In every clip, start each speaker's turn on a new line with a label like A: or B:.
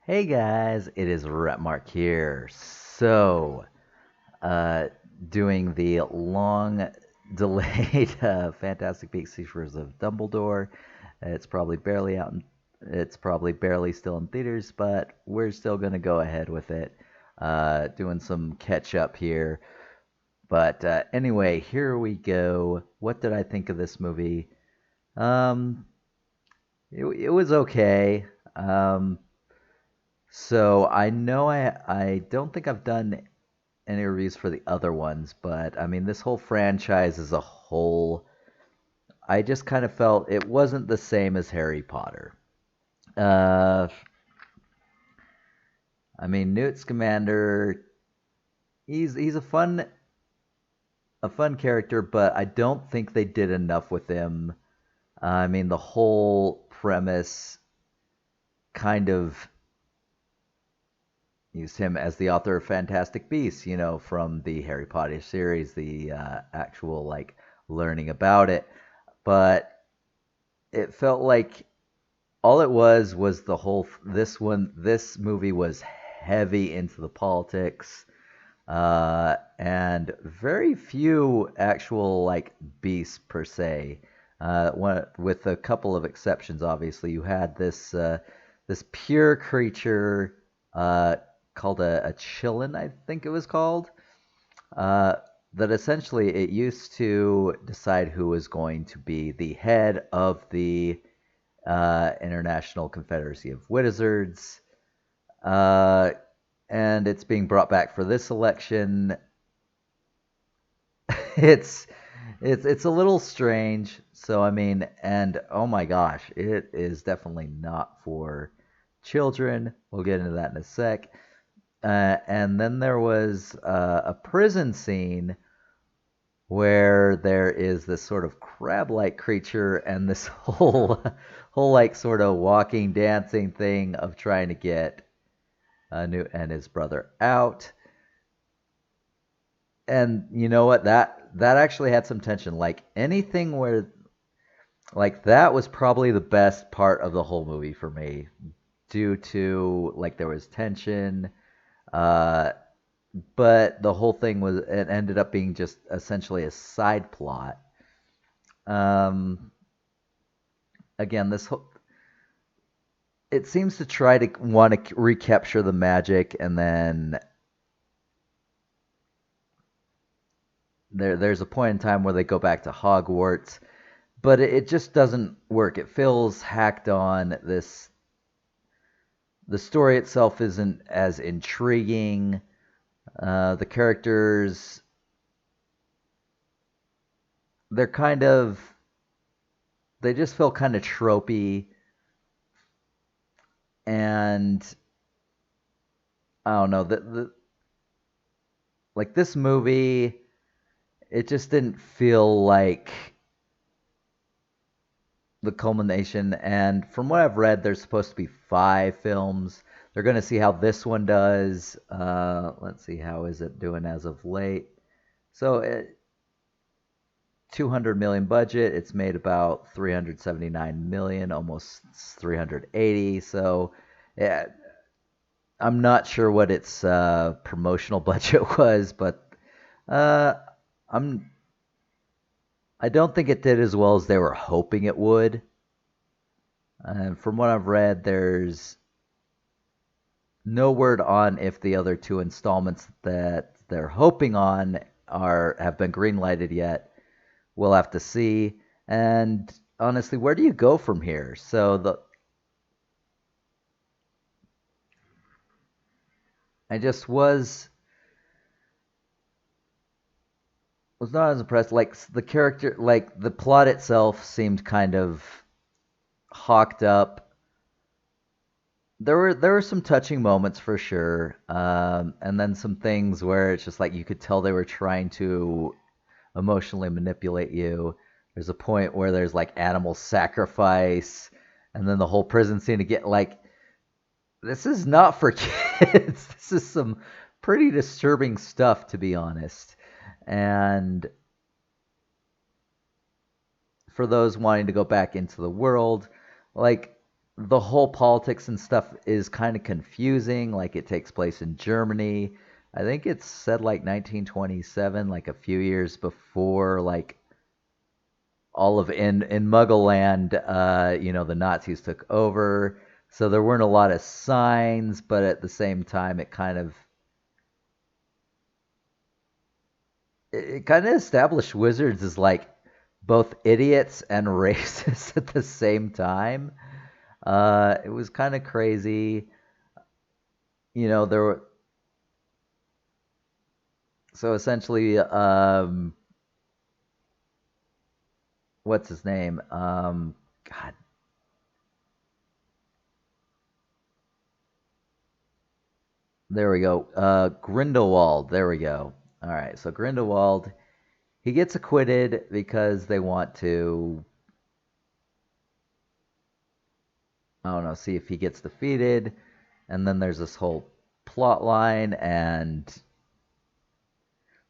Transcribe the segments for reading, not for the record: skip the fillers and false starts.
A: Hey guys, it is Rapmark here. So, uh, doing the long delayed Fantastic Beasts Secrets of Dumbledore. It's probably barely out. It's probably barely still in theaters, but we're still gonna go ahead with it. Doing some catch up here. But anyway, here we go. What did I think of this movie? Um, it was okay. So I know I don't think I've done any reviews for the other ones, but I mean this whole franchise as a whole, I just kind of felt it wasn't the same as Harry Potter. Uh, I mean Newt Scamander, he's a fun character, but I don't think they did enough with him. I mean the whole premise kind of used him as the author of Fantastic Beasts, from the Harry Potter series, the actual like learning about it. But it felt like all it was the whole this movie was heavy into the politics, and very few actual like beasts per se. With a couple of exceptions, obviously, you had this pure creature uh, called a chillin, I think it was called. Uh, that essentially it used to decide who was going to be the head of the International Confederacy of Wizards, uh, and it's being brought back for this election. it's it's a little strange. So I mean, and oh my gosh, it is definitely not for children. We'll get into that in a sec. And then there was a prison scene where there is this sort of crab-like creature and this whole like sort of walking, dancing thing of trying to get Newt and his brother out. And you know what? That actually had some tension. Like anything where like that was probably the best part of the whole movie for me, due to like there was tension. Uh, but the whole thing was it ended up being just essentially a side plot. Um, Again, it seems to try to want to recapture the magic, and then there's a point in time where they go back to Hogwarts, but it just doesn't work. It feels hacked on. The story itself isn't as intriguing. The characters, they're kind of they just feel kind of tropey, and I don't know, the like this movie, it just didn't feel like the culmination. And from what I've read, there's supposed to be 5 films. They're going to see how this one does. Let's see, how is it doing as of late? So, 200 million budget. It's made about 379 million, almost 380. So, yeah, I'm not sure what its promotional budget was, but uh, I'm I don't think it did as well as they were hoping it would. From what I've read, there's no word on if the other 2 installments that they're hoping on are have been greenlighted yet. We'll have to see. And honestly, where do you go from here? So the I just was not as impressed. Like the character, like the plot itself seemed kind of hawked up. There were some touching moments for sure, and then some things where it's just like you could tell they were trying to emotionally manipulate you. There's a point where there's like animal sacrifice, and then the whole prison scene to get like this is not for kids. This is some pretty disturbing stuff, to be honest. And for those wanting to go back into the world, like the whole politics and stuff is kind of confusing. Like it takes place in Germany. I think it's said like 1927, like a few years before like all of in Muggleland, the Nazis took over. So there weren't a lot of signs, but at the same time, it kind of established wizards as like both idiots and racist at the same time. It was kind of crazy. There were so essentially, what's his name? God, there we go. Grindelwald. There we go. All right, so Grindelwald, he gets acquitted because they want to, I don't know, see if he gets defeated. And then there's this whole plot line, and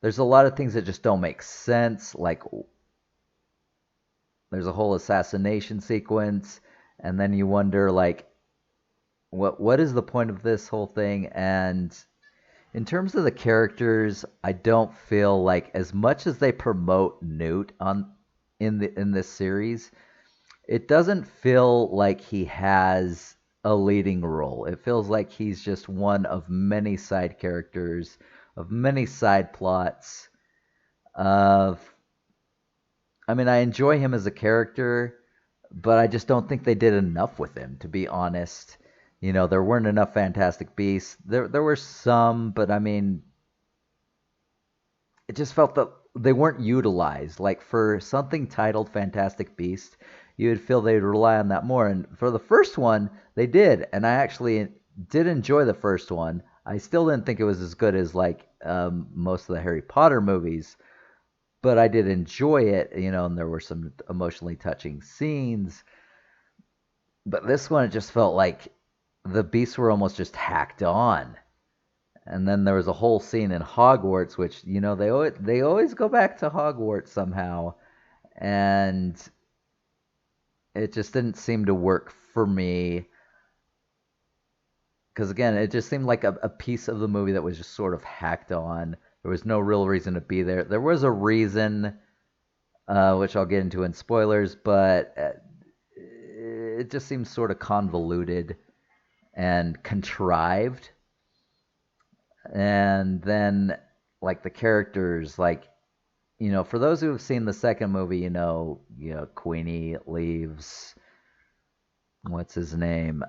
A: there's a lot of things that just don't make sense. Like, there's a whole assassination sequence, and then you wonder, like, what is the point of this whole thing? And in terms of the characters, I don't feel like as much as they promote Newt in this series, it doesn't feel like he has a leading role. It feels like he's just one of many side characters, of many side plots. Of I mean, I enjoy him as a character, but I just don't think they did enough with him, to be honest. There weren't enough Fantastic Beasts. There were some, but I mean, it just felt that they weren't utilized. Like for something titled Fantastic Beast, you would feel they'd rely on that more. And for the first one, they did, and I actually did enjoy the first one. I still didn't think it was as good as like most of the Harry Potter movies, but I did enjoy it. And there were some emotionally touching scenes. But this one, it just felt like the beasts were almost just hacked on. And then there was a whole scene in Hogwarts, which they always go back to Hogwarts somehow, and it just didn't seem to work for me. Because again, it just seemed like a piece of the movie that was just sort of hacked on. There was no real reason to be there. There was a reason, which I'll get into in spoilers, but it just seems sort of convoluted and contrived. And then like the characters, like for those who have seen the second movie, Queenie leaves, what's his name,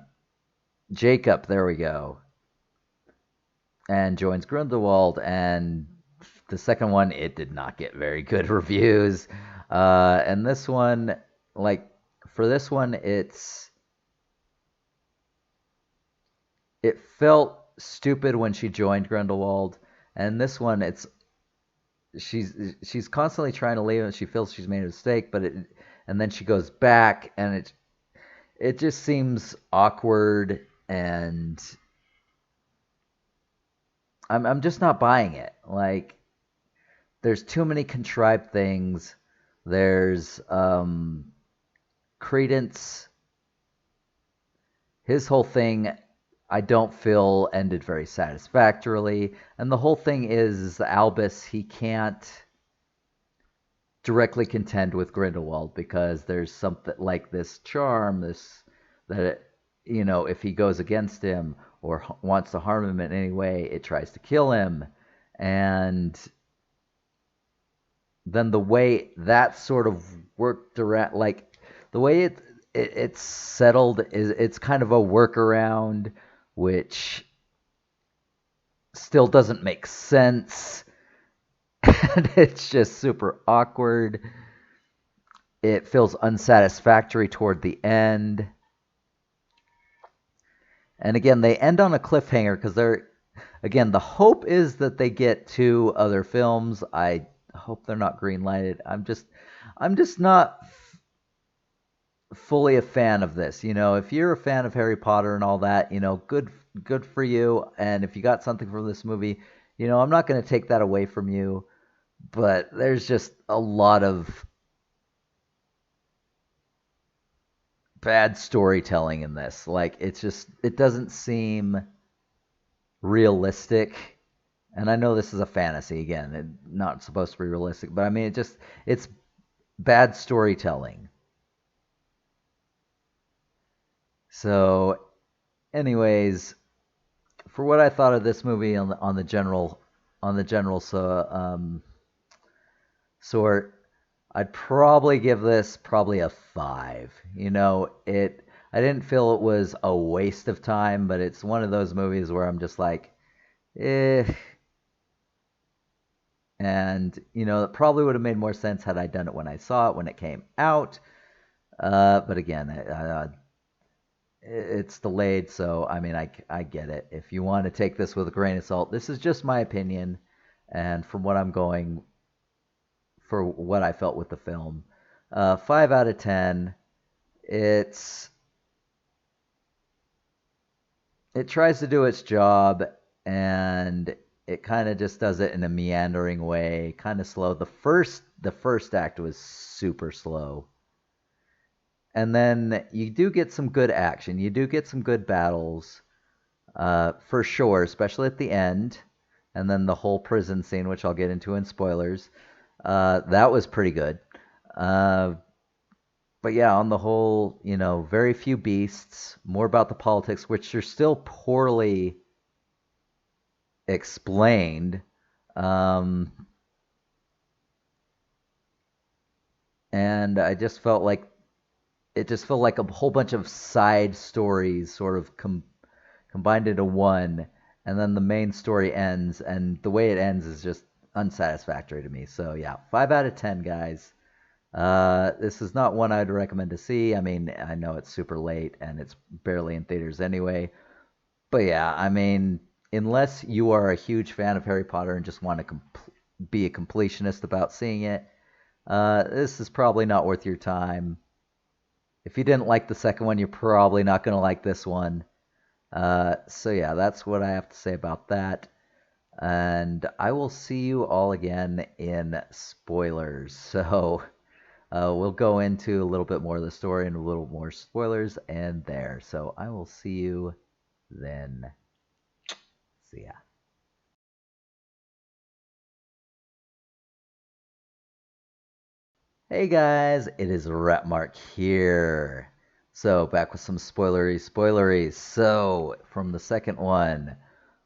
A: Jacob, there we go, and joins Grindelwald. And the second one, it did not get very good reviews. And this one, like for this one, it felt stupid when she joined Grindelwald, and this one, she's constantly trying to leave, and she feels she's made a mistake, and then she goes back, and it just seems awkward, and I'm just not buying it. Like, there's too many contrived things. There's Credence. His whole thing, I don't feel ended very satisfactorily. And the whole thing is Albus, he can't directly contend with Grindelwald because there's something like this charm, that if he goes against him or wants to harm him in any way, it tries to kill him. And then the way that sort of worked around, like the way it's settled, is it's kind of a workaround, which still doesn't make sense. And it's just super awkward. It feels unsatisfactory toward the end. And again, they end on a cliffhanger because again, the hope is that they get 2 other films. I hope they're not green lighted. I'm just not fully a fan of this. If you're a fan of Harry Potter and all that, good for you. And if you got something from this movie, I'm not going to take that away from you. But there's just a lot of bad storytelling in this. Like it doesn't seem realistic. And I know this is a fantasy again, not supposed to be realistic, but I mean it's bad storytelling. So, anyways, for what I thought of this movie on the general sort, I'd probably give this probably a 5. I didn't feel it was a waste of time, but it's one of those movies where I'm just like, eh. And it probably would have made more sense had I done it when I saw it when it came out. But again, it's delayed, so I mean, I get it. If you want to take this with a grain of salt, this is just my opinion, and from what I'm going for, what I felt with the film, 5 out of 10. It's it tries to do its job, and it kind of just does it in a meandering way, kind of slow. The first act was super slow. And then you do get some good action. You do get some good battles, for sure, especially at the end. And then the whole prison scene, which I'll get into in spoilers, that was pretty good. Uh, but yeah, on the whole, very few beasts, more about the politics, which are still poorly explained. Um, and it just felt like a whole bunch of side stories sort of combined into one, and then the main story ends, and the way it ends is just unsatisfactory to me. So yeah, 5 out of 10, guys. This is not one I'd recommend to see. I mean, I know it's super late and it's barely in theaters anyway, but yeah, I mean, unless you are a huge fan of Harry Potter and just want to be a completionist about seeing it, this is probably not worth your time. If you didn't like the second one, you're probably not going to like this one. So yeah, that's what I have to say about that. And I will see you all again in spoilers. So we'll go into a little bit more of the story and a little more spoilers and there. So I will see you then. See ya. Hey guys, it is Rapmark here. So back with some spoilery. So from the second one,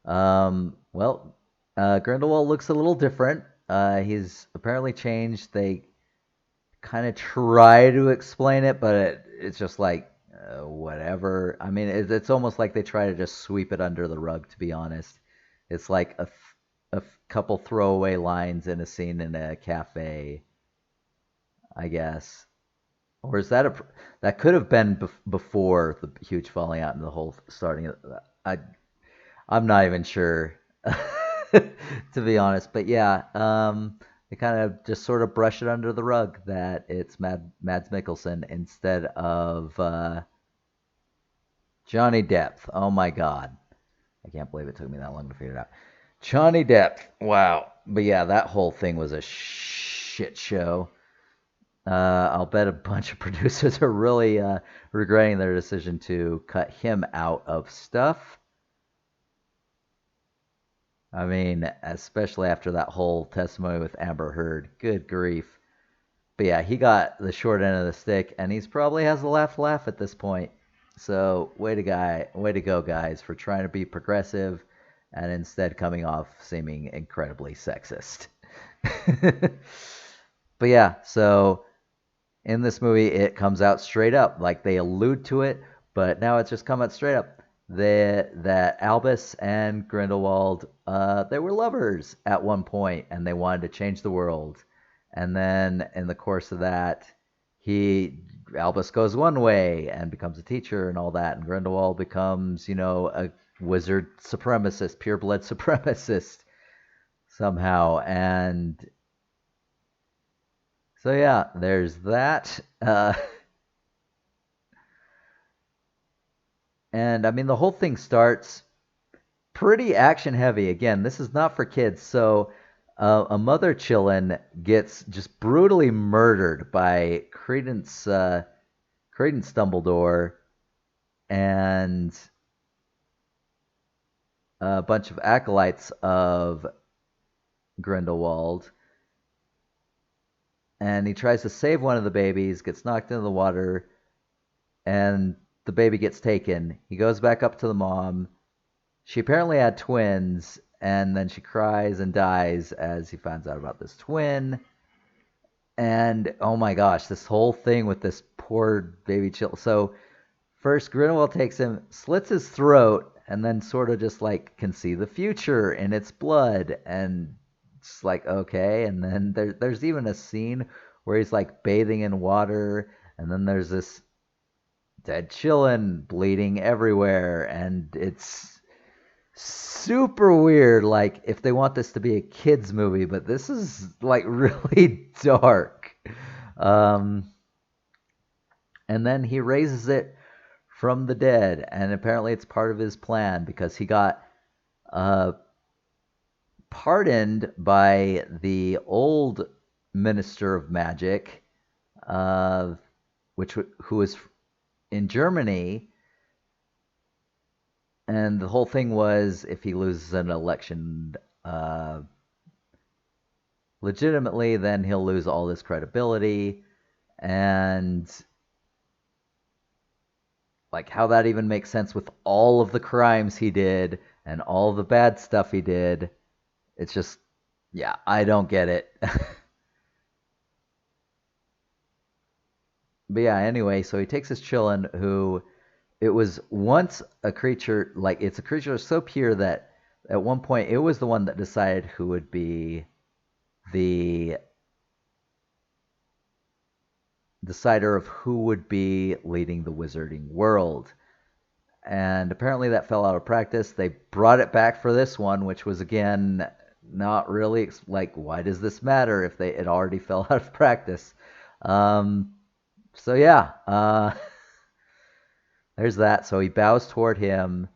A: well, Grindelwald looks a little different. He's apparently changed. They kind of try to explain it, but it's just like whatever. I mean, it's almost like they try to just sweep it under the rug. To be honest, it's like a couple throwaway lines in a scene in a cafe, I guess. Or is that could have been before the huge falling out and the whole starting of I I'm not even sure, to be honest. But yeah, they kind of just sort of brush it under the rug that it's Mads Mikkelsen instead of Johnny Depp. Oh my God, I can't believe it took me that long to figure it out. Johnny Depp. Wow. But yeah, that whole thing was a shit show. I'll bet a bunch of producers are really regretting their decision to cut him out of stuff. I mean, especially after that whole testimony with Amber Heard. Good grief. But yeah, he got the short end of the stick, and he's probably has a laugh at this point. So way to go, guys, for trying to be progressive and instead coming off seeming incredibly sexist. But yeah, so in this movie, it comes out straight up. Like they allude to it, but now it's just come out straight up. That Albus and Grindelwald, they were lovers at one point, and they wanted to change the world. And then in the course of that, Albus goes one way and becomes a teacher and all that, and Grindelwald becomes, a wizard supremacist, pure blood supremacist somehow. And so yeah, there's that. And I mean, the whole thing starts pretty action heavy. Again, this is not for kids. So a mother chillin gets just brutally murdered by Credence. Credence Dumbledore and a bunch of acolytes of Grindelwald, and he tries to save one of the babies, gets knocked into the water, and the baby gets taken. He goes back up to the mom. She apparently had twins, and then she cries and dies as he finds out about this twin. And oh my gosh, this whole thing with this poor baby child. So first, Grindelwald takes him, slits his throat, and then sort of just like can see the future in its blood, and it's like okay. And then there's even a scene where he's like bathing in water, and then there's this dead chillin bleeding everywhere, and it's super weird. Like if they want this to be a kids movie, but this is like really dark. Um, and then he raises it from the dead, and apparently it's part of his plan because he got uh, pardoned by the old Minister of Magic, uh, who was in Germany, and the whole thing was if he loses an election legitimately, then he'll lose all his credibility, and like how that even makes sense with all of the crimes he did and all the bad stuff he did. It's just, yeah, I don't get it. But yeah, anyway, so he takes his chillin, who it was once a creature, like it's a creature so pure that at one point it was the one that decided who would be the decider of who would be leading the wizarding world. And apparently that fell out of practice. They brought it back for this one, which was again not really like why does this matter if it already fell out of practice. So yeah, there's that. So he bows toward him,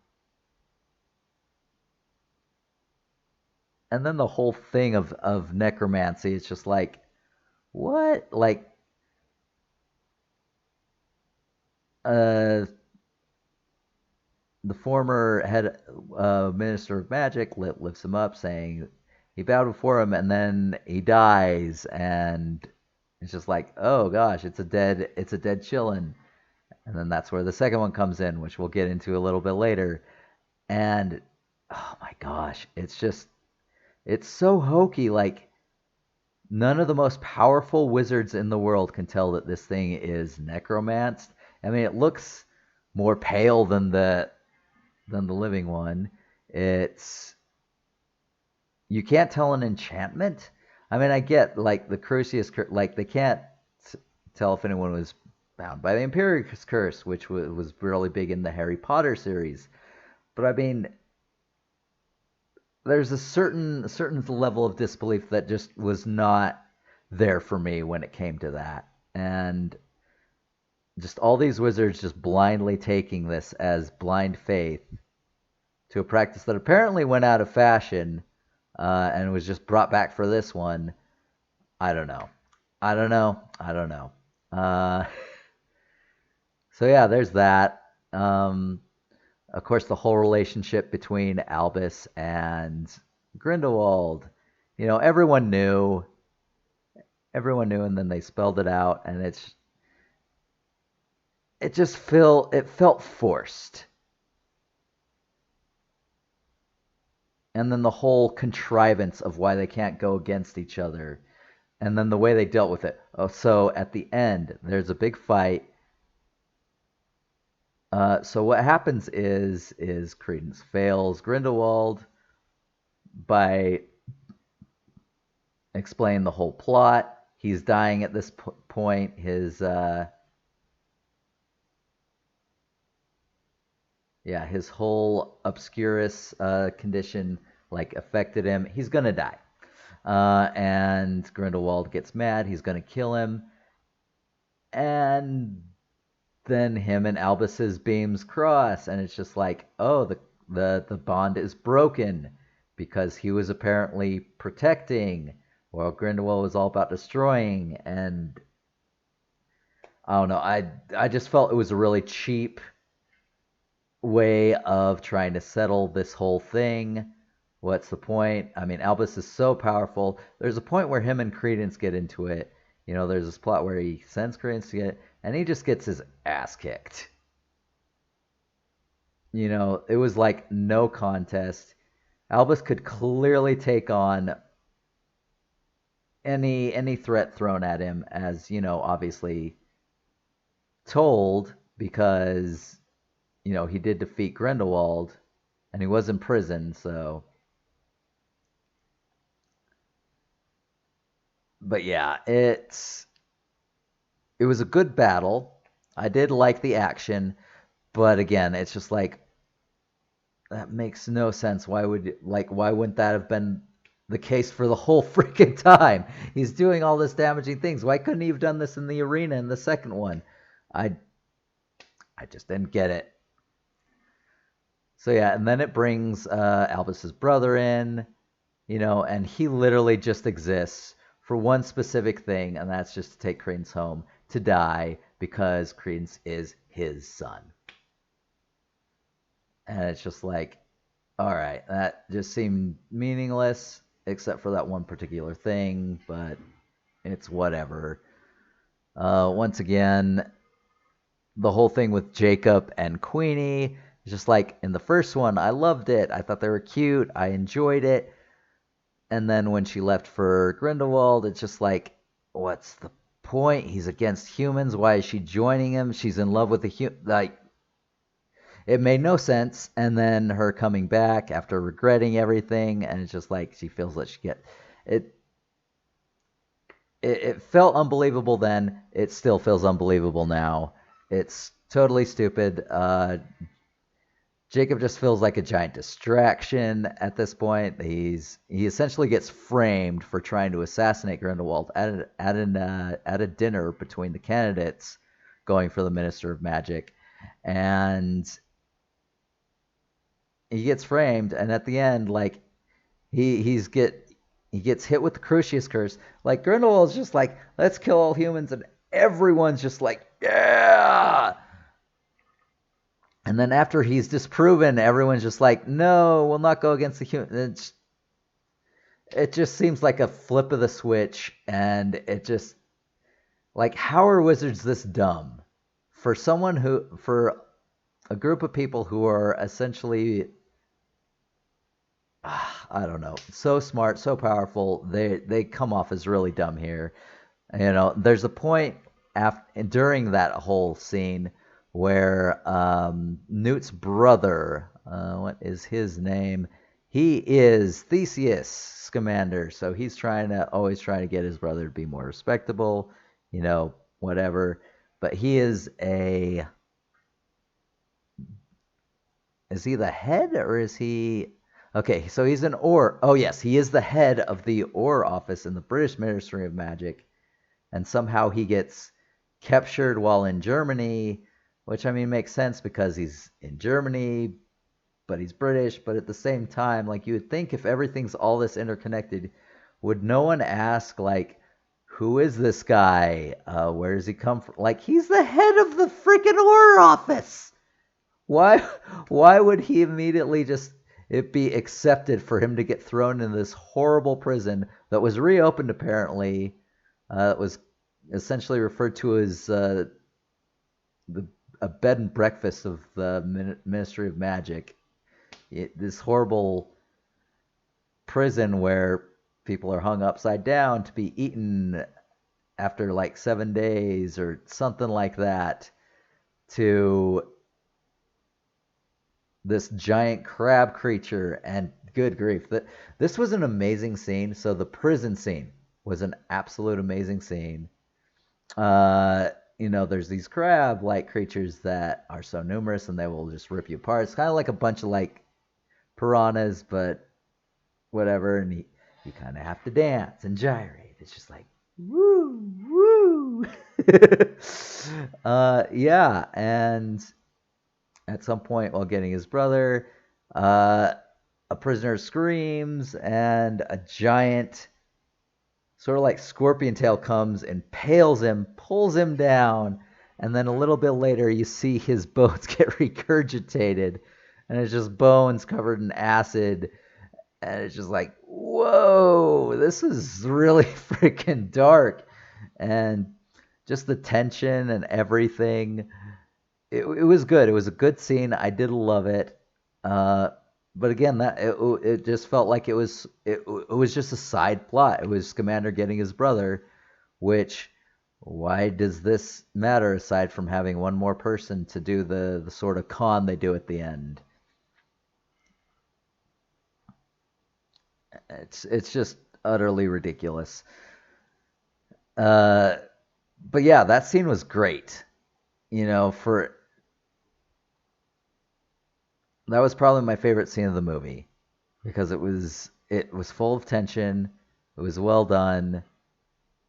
A: and then the whole thing of necromancy is just like what, like uh the former head minister of magic lifts him up, saying he bowed before him, and then he dies, and it's just like, oh gosh, it's a dead chillin. And then that's where the second one comes in, which we'll get into a little bit later. And oh my gosh, it's so hokey. Like none of the most powerful wizards in the world can tell that this thing is necromanced. I mean, it looks more pale than the living one. It's you can't tell an enchantment. I mean, I get like the Crucius, like they can't tell if anyone was bound by the Imperius Curse, which was really big in the Harry Potter series. But I mean, there's a certain level of disbelief that just was not there for me when it came to that, and just all these wizards just blindly taking this as blind faith to a practice that apparently went out of fashion and was just brought back for this one. I don't know. I don't know. I don't know. So yeah, there's that. Of course, the whole relationship between Albus and Grindelwald. You know, everyone knew, and then they spelled it out, and it felt forced. And then the whole contrivance of why they can't go against each other, and then the way they dealt with it. Oh, so at the end, there's a big fight. So what happens is Credence fails Grindelwald by explaining the whole plot. He's dying at this point. His his whole obscurus condition like affected him. He's gonna die. And Grindelwald gets mad. He's gonna kill him. And then him and Albus's beams cross, and it's just like, oh, the bond is broken because he was apparently protecting while Grindelwald was all about destroying. And I don't know. I just felt it was a really cheap way of trying to settle this whole thing. What's the point? I mean, Albus is so powerful. There's a point where him and Credence get into it. You know, there's this plot where he sends Credence to get, and he just gets his ass kicked. You know, it was like no contest. Albus could clearly take on any threat thrown at him, as you know, obviously told, because you know he did defeat Grindelwald, and he was in prison. So, but yeah, it was a good battle. I did like the action, but again, it's just like that makes no sense. Why wouldn't that have been the case for the whole freaking time? He's doing all this damaging things. Why couldn't he have done this in the arena in the second one? I I just didn't get it. So yeah, and then it brings Albus's brother in, you know, and he literally just exists for one specific thing, and that's just to take Credence home to die because Credence is his son. And it's just like, all right, that just seemed meaningless, except for that one particular thing, but it's whatever. Once again, the whole thing with Jacob and Queenie, just like in the first one, I loved it. I thought they were cute. I enjoyed it. And then when she left for Grindelwald, it's just like, what's the point? He's against humans. Why is she joining him? She's in love with the human. Like, it made no sense. And then her coming back after regretting everything, and it's just like she feels that she get it. It felt unbelievable then. It still feels unbelievable now. It's totally stupid. Jacob just feels like a giant distraction at this point. He essentially gets framed for trying to assassinate Grindelwald at a dinner between the candidates going for the Minister of Magic, and he gets framed. And at the end, like he gets hit with the Crucius curse. Like Grindelwald's just like, let's kill all humans, and everyone's just like, yeah. And then after he's disproven, everyone's just like, no, we'll not go against the human. It just seems like a flip of the switch, and it just like, how are wizards this dumb? For a group of people who are essentially, I don't know, so smart, so powerful, they come off as really dumb here. You know, there's a point during that whole scene where Newt's brother, what is his name? He is Theseus Scamander, so he's always trying to get his brother to be more respectable, you know, whatever. But is he the head, or is he? Okay, so he's an Or. Oh yes, he is the head of the Or office in the British Ministry of Magic, and somehow he gets captured while in Germany, which I mean makes sense because he's in Germany, but he's British. But at the same time, like, you would think if everything's all this interconnected, would no one ask, like, who is this guy? Where does he come from? Like, he's the head of the freaking Or office. Why why would he immediately just it be accepted for him to get thrown in this horrible prison that was reopened apparently? It was essentially referred to as a bed and breakfast of the Ministry of Magic. This horrible prison where people are hung upside down to be eaten after like 7 days or something like that, to this giant crab creature. And good grief, this was an amazing scene. So the prison scene was an absolute amazing scene. You know, there's these crab-like creatures that are so numerous, and they will just rip you apart. It's kind of like a bunch of like piranhas, but whatever. And you kind of have to dance and gyrate. It's just like, woo, woo. Yeah, and at some point while getting his brother, a prisoner screams, and a giant sort of like scorpion tail comes and pales him, pulls him down, And then a little bit later, you see his bones get regurgitated, and it's just bones covered in acid. And it's just like, whoa, this is really freaking dark. And just the tension and everything. It was good. It was a good scene. I did love it. Uh, but again, it just felt like it was just a side plot. It was Scamander getting his brother, which why does this matter aside from having one more person to do the sort of con they do at the end? It's just utterly ridiculous. Uh, but yeah, that scene was great. For that was probably my favorite scene of the movie because it was full of tension, it was well done,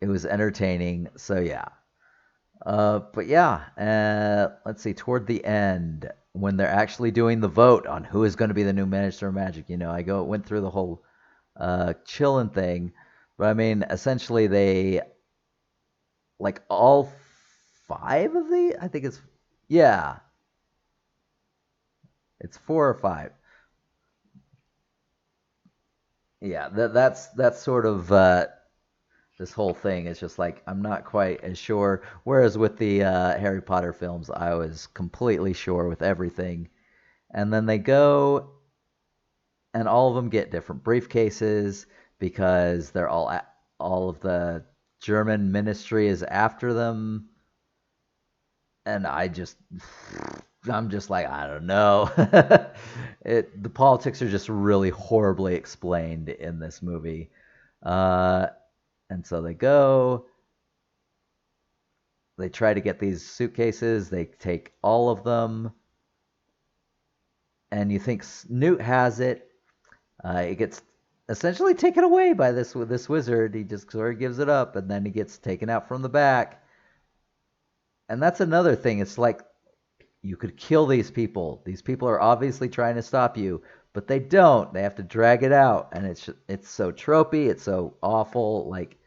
A: it was entertaining. So yeah. But yeah, let's see. Toward the end, when they're actually doing the vote on who is going to be the new Minister of Magic, I went through the whole chillin' thing, but I mean, essentially they like all five of the. I think it's yeah, it's four or five. Yeah, that's sort of this whole thing is just like I'm not quite as sure. Whereas with the Harry Potter films, I was completely sure with everything. And then they go, and all of them get different briefcases because they're all of the German ministry is after them, and I'm just like I don't know. The politics are just really horribly explained in this movie. Uh, and so they try to get these suitcases, they take all of them, and you think Newt has it. It gets essentially taken away by this wizard. He just sort of gives it up, and then he gets taken out from the back. And that's another thing. It's like you could kill these people. These people are obviously trying to stop you, but they don't. They have to drag it out, and it's so tropey. It's so awful. Like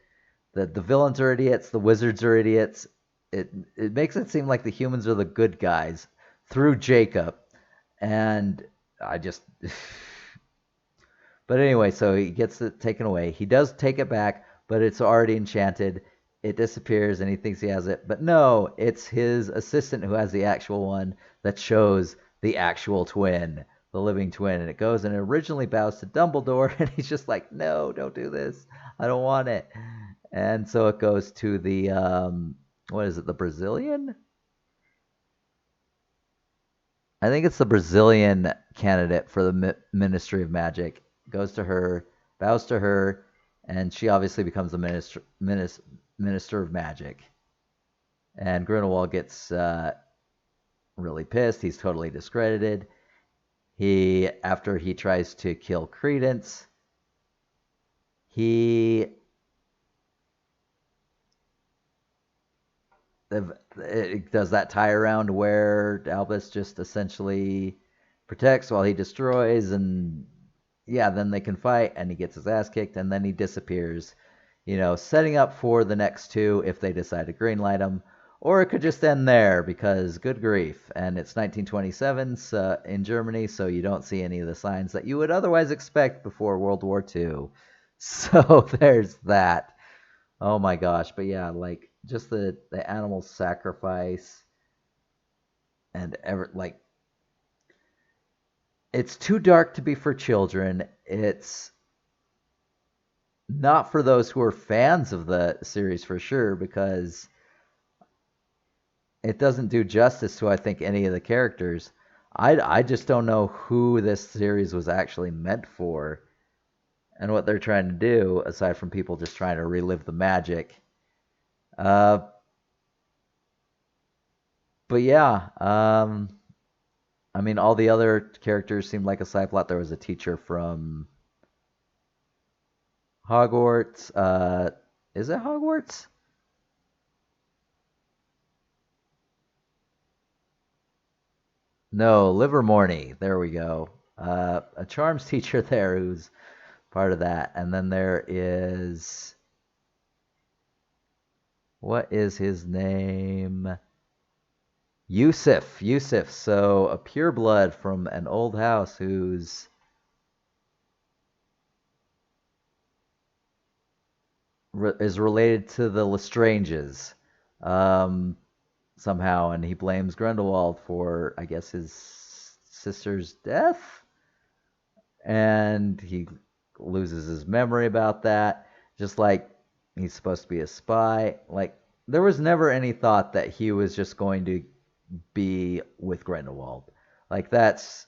A: the villains are idiots. The wizards are idiots. It makes it seem like the humans are the good guys through Jacob, and I just. But anyway, so he gets it taken away. He does take it back, but it's already enchanted. It disappears, and he thinks he has it. But no, it's his assistant who has the actual one that shows the actual twin, the living twin. And it goes and it originally bows to Dumbledore, and he's just like, no, don't do this. I don't want it. And so it goes to the, what is it, the Brazilian? I think it's the Brazilian candidate for the Ministry of Magic. Goes to her, bows to her, and she obviously becomes the minister of magic. And Grindelwald gets really pissed. He's totally discredited. After he tries to kill Credence, he it does that tie around where Albus just essentially protects while he destroys, and yeah, then they can fight, and he gets his ass kicked, and then he disappears, setting up for the next two if they decide to greenlight him, or it could just end there because good grief, and it's 1927 in Germany, so you don't see any of the signs that you would otherwise expect before World War II. So there's that. Oh my gosh, but yeah, like just the animal sacrifice and it's too dark to be for children. It's not for those who are fans of the series for sure because it doesn't do justice to I think any of the characters. I just don't know who this series was actually meant for and what they're trying to do aside from people just trying to relive the magic. Uh, but yeah, I mean, all the other characters seemed like a side plot. There was a teacher from Hogwarts. Is it Hogwarts? No, Livermorny. There we go. A charms teacher there who's part of that. And then there is. What is his name? Yusuf. So a pureblood from an old house who's is related to the Lestranges, um, somehow, and he blames Grindelwald for, I guess, his sister's death, and he loses his memory about that. Just like he's supposed to be a spy. Like there was never any thought that he was just going to be with Grindelwald. Like that's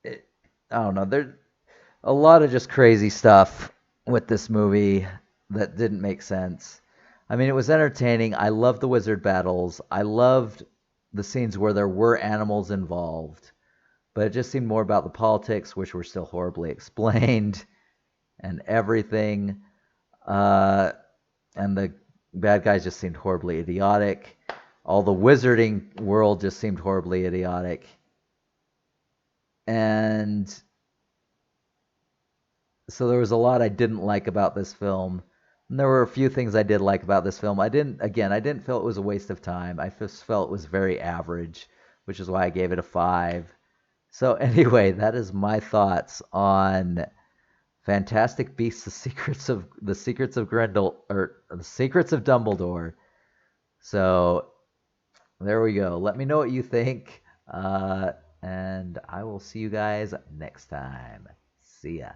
A: it, I don't know. There's a lot of just crazy stuff with this movie that didn't make sense. I mean, it was entertaining. I loved the wizard battles. I loved the scenes where there were animals involved, but it just seemed more about the politics, which were still horribly explained, and everything. Uh, and the bad guys just seemed horribly idiotic. All the wizarding world just seemed horribly idiotic. And so there was a lot I didn't like about this film. And there were a few things I did like about this film. I didn't feel it was a waste of time. I just felt it was very average, which is why I gave it a 5. So anyway, that is my thoughts on Fantastic Beasts: The Secrets of Grendel, or The Secrets of Dumbledore. So there we go. Let me know what you think, and I will see you guys next time. See ya.